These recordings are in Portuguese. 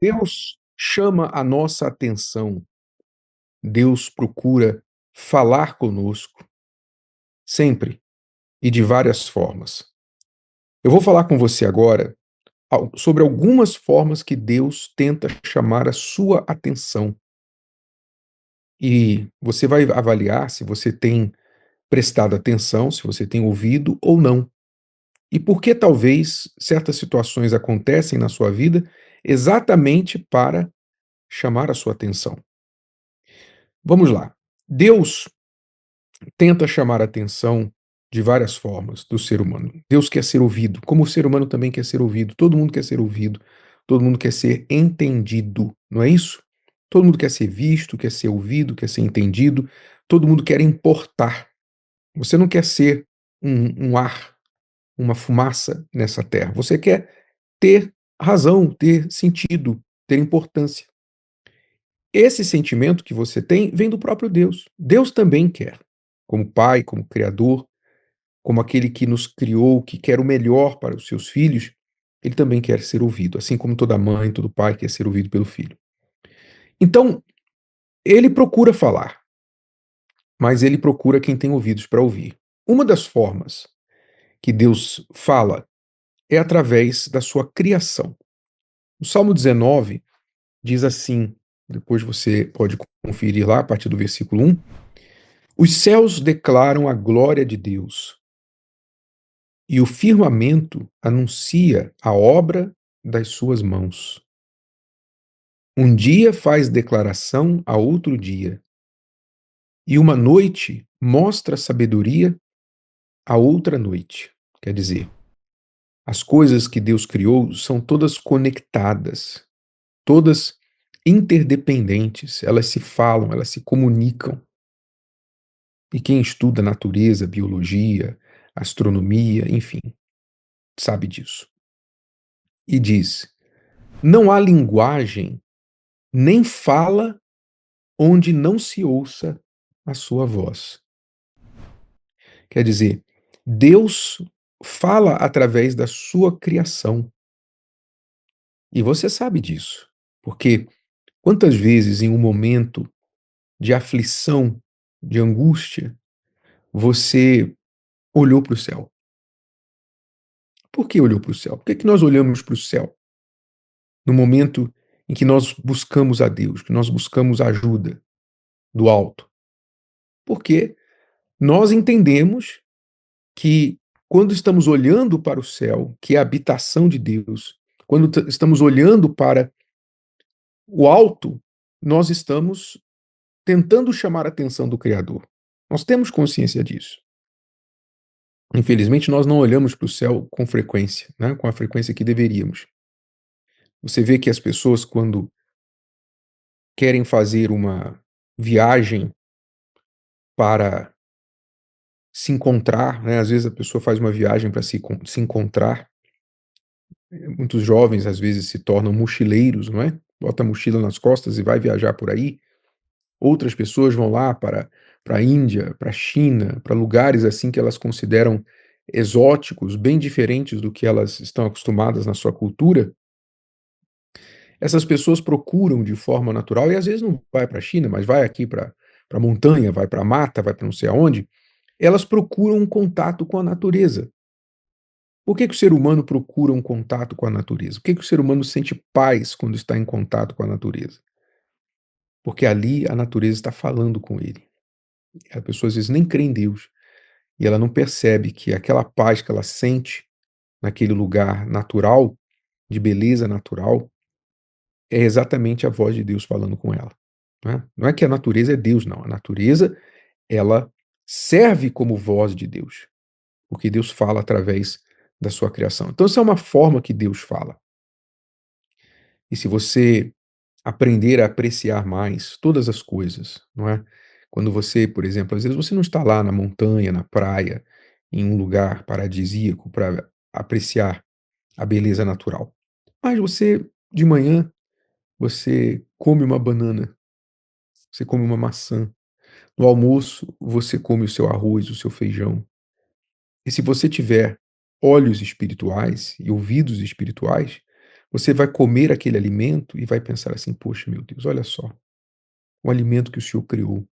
Deus chama a nossa atenção, Deus procura falar conosco, sempre e de várias formas. Eu vou falar com você agora sobre algumas formas que Deus tenta chamar a sua atenção. E você vai avaliar se você tem prestado atenção, se você tem ouvido ou não. E por que talvez certas situações acontecem na sua vida exatamente para chamar a sua atenção. Vamos lá. Deus tenta chamar a atenção de várias formas do ser humano. Deus quer ser ouvido, como o ser humano também quer ser ouvido. Todo mundo quer ser ouvido, todo mundo quer ser entendido, não é isso? Todo mundo quer ser visto, quer ser ouvido, quer ser entendido, todo mundo quer importar. Você não quer ser um ar, uma fumaça nessa terra. Você quer ter razão, ter sentido, ter importância. Esse sentimento que você tem vem do próprio Deus. Deus também quer, como Pai, como Criador, como aquele que nos criou, que quer o melhor para os seus filhos, ele também quer ser ouvido, assim como toda mãe, todo pai quer ser ouvido pelo filho. Então, ele procura falar, mas ele procura quem tem ouvidos para ouvir. Uma das formas que Deus fala é através da sua criação. O Salmo 19 diz assim, depois você pode conferir lá a partir do versículo 1: os céus declaram a glória de Deus, e o firmamento anuncia a obra das suas mãos. Um dia faz declaração a outro dia, e uma noite mostra sabedoria a outra noite. Quer dizer, as coisas que Deus criou são todas conectadas, todas interdependentes, elas se falam, elas se comunicam. E quem estuda natureza, biologia, astronomia, enfim, sabe disso. E diz: não há linguagem, nem fala onde não se ouça a sua voz. Quer dizer, Deus fala através da sua criação. E você sabe disso. Porque quantas vezes em um momento de aflição, de angústia, você olhou para o céu? Por que olhou para o céu? Por que nós olhamos para o céu? No momento em que nós buscamos a Deus, que nós buscamos a ajuda do alto? Porque nós entendemos que quando estamos olhando para o céu, que é a habitação de Deus, quando estamos olhando para o alto, nós estamos tentando chamar a atenção do Criador. Nós temos consciência disso. Infelizmente, nós não olhamos para o céu com frequência, né? Com a frequência que deveríamos. Você vê que as pessoas, quando querem fazer uma viagem para se encontrar, né? Às vezes a pessoa faz uma viagem para se encontrar. Muitos jovens às vezes se tornam mochileiros, não é? Bota a mochila nas costas e vai viajar por aí. Outras pessoas vão lá para a Índia, para a China, para lugares assim que elas consideram exóticos, bem diferentes do que elas estão acostumadas na sua cultura. Essas pessoas procuram de forma natural e às vezes não vai para a China, mas vai aqui para a montanha, vai para a mata, vai para não sei aonde. Elas procuram um contato com a natureza. Por que que o ser humano procura um contato com a natureza? Por que que o ser humano sente paz quando está em contato com a natureza? Porque ali a natureza está falando com ele. A pessoa às vezes nem crê em Deus e ela não percebe que aquela paz que ela sente naquele lugar natural, de beleza natural, é exatamente a voz de Deus falando com ela, né? Não é que a natureza é Deus, não. A natureza, ela serve como voz de Deus, porque Deus fala através da sua criação. Então, essa é uma forma que Deus fala. E se você aprender a apreciar mais todas as coisas, não é? Quando você, por exemplo, às vezes você não está lá na montanha, na praia, em um lugar paradisíaco para apreciar a beleza natural. Mas você, de manhã, você come uma banana, você come uma maçã. No almoço, você come o seu arroz, o seu feijão. E se você tiver olhos espirituais e ouvidos espirituais, Você vai comer aquele alimento e vai pensar assim: "Poxa, meu Deus, olha só, o alimento que o Senhor criou,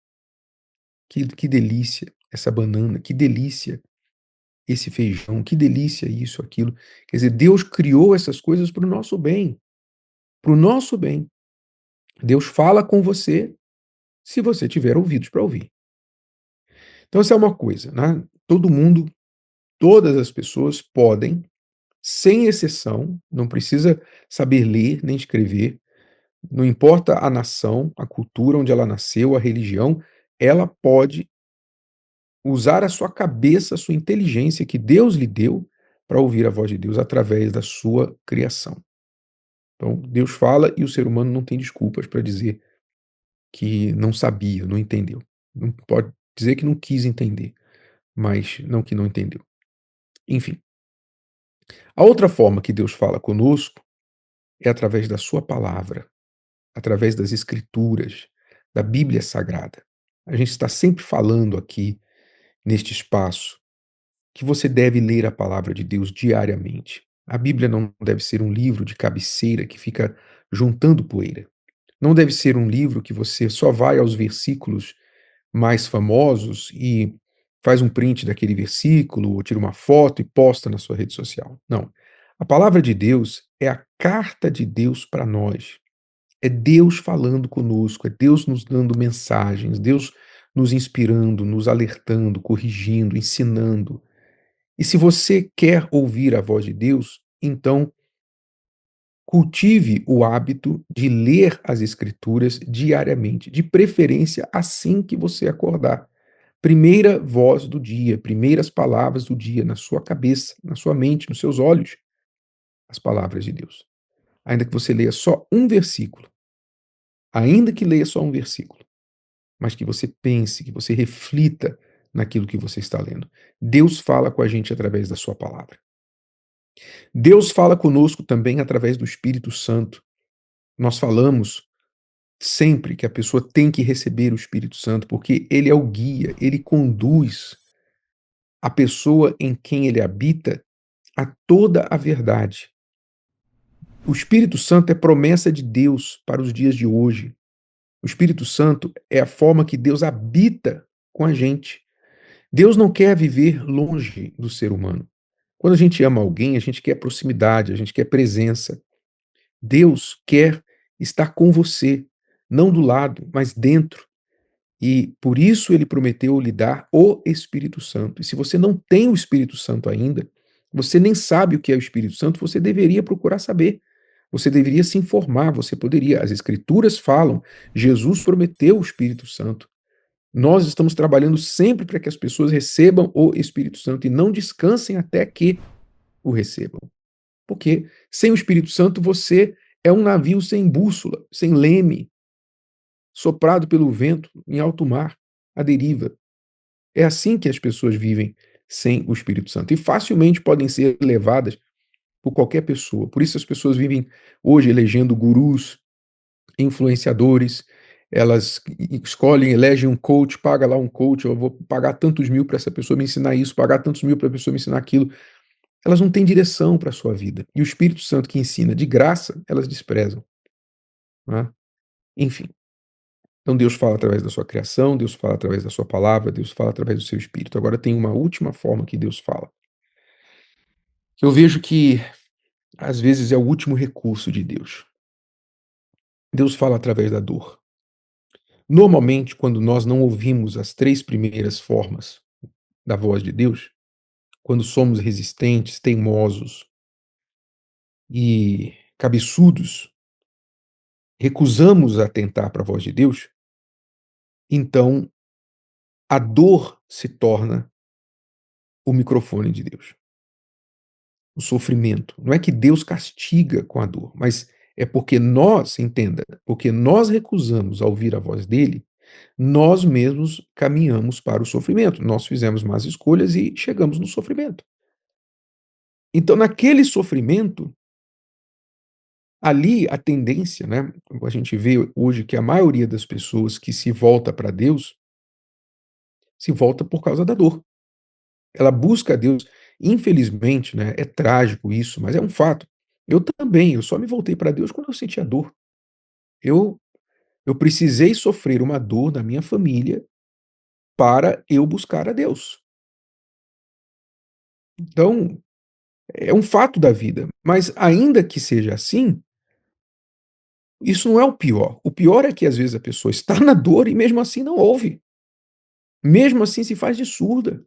que delícia essa banana, que delícia esse feijão, que delícia isso, aquilo". Quer dizer, Deus criou essas coisas para o nosso bem, para o nosso bem. Deus fala com você, se você tiver ouvidos para ouvir. Então essa é uma coisa, né, todo mundo, todas as pessoas podem, sem exceção, não precisa saber ler nem escrever, não importa a nação, a cultura onde ela nasceu, a religião, ela pode usar a sua cabeça, a sua inteligência que Deus lhe deu para ouvir a voz de Deus através da sua criação. Então, Deus fala e o ser humano não tem desculpas para dizer que não sabia, não entendeu. Não pode dizer que não quis entender, mas não que não entendeu. Enfim, a outra forma que Deus fala conosco é através da sua palavra, através das escrituras, da Bíblia Sagrada. A gente está sempre falando aqui, neste espaço, que você deve ler a palavra de Deus diariamente. A Bíblia não deve ser um livro de cabeceira que fica juntando poeira. Não deve ser um livro que você só vai aos versículos mais famosos e faz um print daquele versículo, ou tira uma foto e posta na sua rede social. Não. A palavra de Deus é a carta de Deus para nós. É Deus falando conosco, é Deus nos dando mensagens, Deus nos inspirando, nos alertando, corrigindo, ensinando. E se você quer ouvir a voz de Deus, então cultive o hábito de ler as Escrituras diariamente, de preferência assim que você acordar. Primeira voz do dia, primeiras palavras do dia na sua cabeça, na sua mente, nos seus olhos, as palavras de Deus. Ainda que você leia só um versículo, ainda que leia só um versículo, mas que você pense, que você reflita naquilo que você está lendo. Deus fala com a gente através da sua palavra. Deus fala conosco também através do Espírito Santo. Nós falamos sempre que a pessoa tem que receber o Espírito Santo, porque ele é o guia, ele conduz a pessoa em quem ele habita a toda a verdade. O Espírito Santo é promessa de Deus para os dias de hoje. O Espírito Santo é a forma que Deus habita com a gente. Deus não quer viver longe do ser humano. Quando a gente ama alguém, a gente quer proximidade, a gente quer presença. Deus quer estar com você, não do lado, mas dentro. E por isso ele prometeu lhe dar o Espírito Santo. E se você não tem o Espírito Santo ainda, você nem sabe o que é o Espírito Santo, você deveria procurar saber. Você deveria se informar, você poderia. As Escrituras falam, Jesus prometeu o Espírito Santo. Nós estamos trabalhando sempre para que as pessoas recebam o Espírito Santo e não descansem até que o recebam. Porque sem o Espírito Santo você é um navio sem bússola, sem leme, soprado pelo vento em alto mar, à deriva. É assim que as pessoas vivem sem o Espírito Santo e facilmente podem ser levadas por qualquer pessoa. Por isso as pessoas vivem hoje elegendo gurus, influenciadores, elas escolhem, elegem um coach, paga lá um coach, eu vou pagar tantos mil para essa pessoa me ensinar isso, pagar tantos mil para a pessoa me ensinar aquilo. Elas não têm direção para a sua vida. E o Espírito Santo que ensina de graça, elas desprezam. Né? Enfim. Então Deus fala através da sua criação, Deus fala através da sua palavra, Deus fala através do seu Espírito. Agora tem uma última forma que Deus fala. Eu vejo que às vezes é o último recurso de Deus. Deus fala através da dor. Normalmente, quando nós não ouvimos as três primeiras formas da voz de Deus, quando somos resistentes, teimosos e cabeçudos, recusamos atentar para a voz de Deus, então a dor se torna o microfone de Deus. O sofrimento. Não é que Deus castiga com a dor, mas é porque nós, entenda, porque nós recusamos a ouvir a voz dele, nós mesmos caminhamos para o sofrimento. Nós fizemos más escolhas e chegamos no sofrimento. Então, naquele sofrimento, ali a tendência, né? A gente vê hoje que a maioria das pessoas que se volta para Deus se volta por causa da dor. Ela busca a Deus. Infelizmente, né? É trágico isso, mas é um fato. Eu também, eu só me voltei para Deus quando eu sentia dor. Eu eu precisei sofrer uma dor na minha família para eu buscar a Deus. Então, é um fato da vida, mas ainda que seja assim, isso não é o pior. O pior é que às vezes a pessoa está na dor e mesmo assim não ouve. Mesmo assim se faz de surda.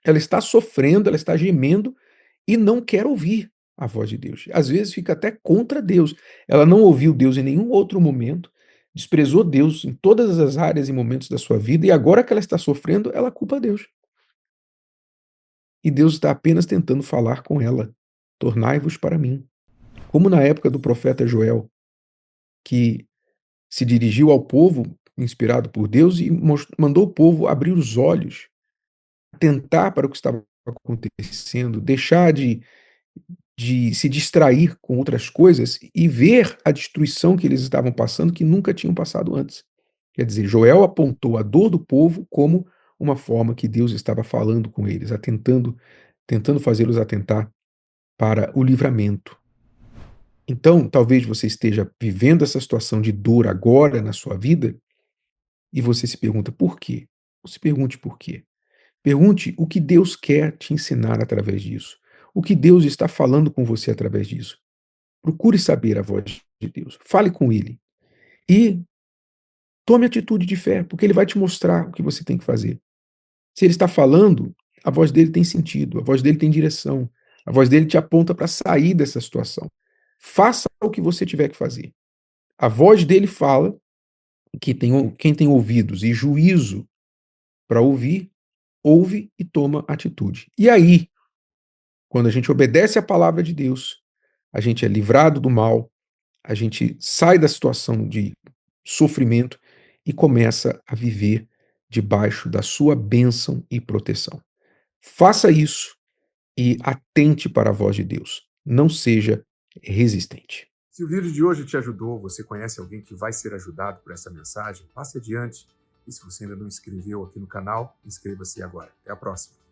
Ela está sofrendo, ela está gemendo e não quer ouvir a voz de Deus. Às vezes fica até contra Deus. Ela não ouviu Deus em nenhum outro momento, desprezou Deus em todas as áreas e momentos da sua vida, e agora que ela está sofrendo, ela culpa Deus. E Deus está apenas tentando falar com ela: "Tornai-vos para mim". Como na época do profeta Joel, que se dirigiu ao povo, inspirado por Deus, e mandou o povo abrir os olhos, atentar para o que estava acontecendo, deixar de se distrair com outras coisas e ver a destruição que eles estavam passando que nunca tinham passado antes. Quer dizer, Joel apontou a dor do povo como uma forma que Deus estava falando com eles, tentando fazê-los atentar para o livramento. Então, talvez você esteja vivendo essa situação de dor agora na sua vida e você se pergunta por quê? Não se pergunte por quê. Pergunte o que Deus quer te ensinar através disso. O que Deus está falando com você através disso. Procure saber a voz de Deus. Fale com Ele. E tome atitude de fé, porque Ele vai te mostrar o que você tem que fazer. Se Ele está falando, a voz dele tem sentido, a voz dele tem direção, a voz dele te aponta para sair dessa situação. Faça o que você tiver que fazer. A voz dele fala que quem tem ouvidos e juízo para ouvir, ouve e toma atitude. E aí, quando a gente obedece à palavra de Deus, a gente é livrado do mal, a gente sai da situação de sofrimento e começa a viver debaixo da sua bênção e proteção. Faça isso e atente para a voz de Deus. Não seja resistente. Se o vídeo de hoje te ajudou, você conhece alguém que vai ser ajudado por essa mensagem, passe adiante. E se você ainda não inscreveu aqui no canal, inscreva-se agora. Até a próxima.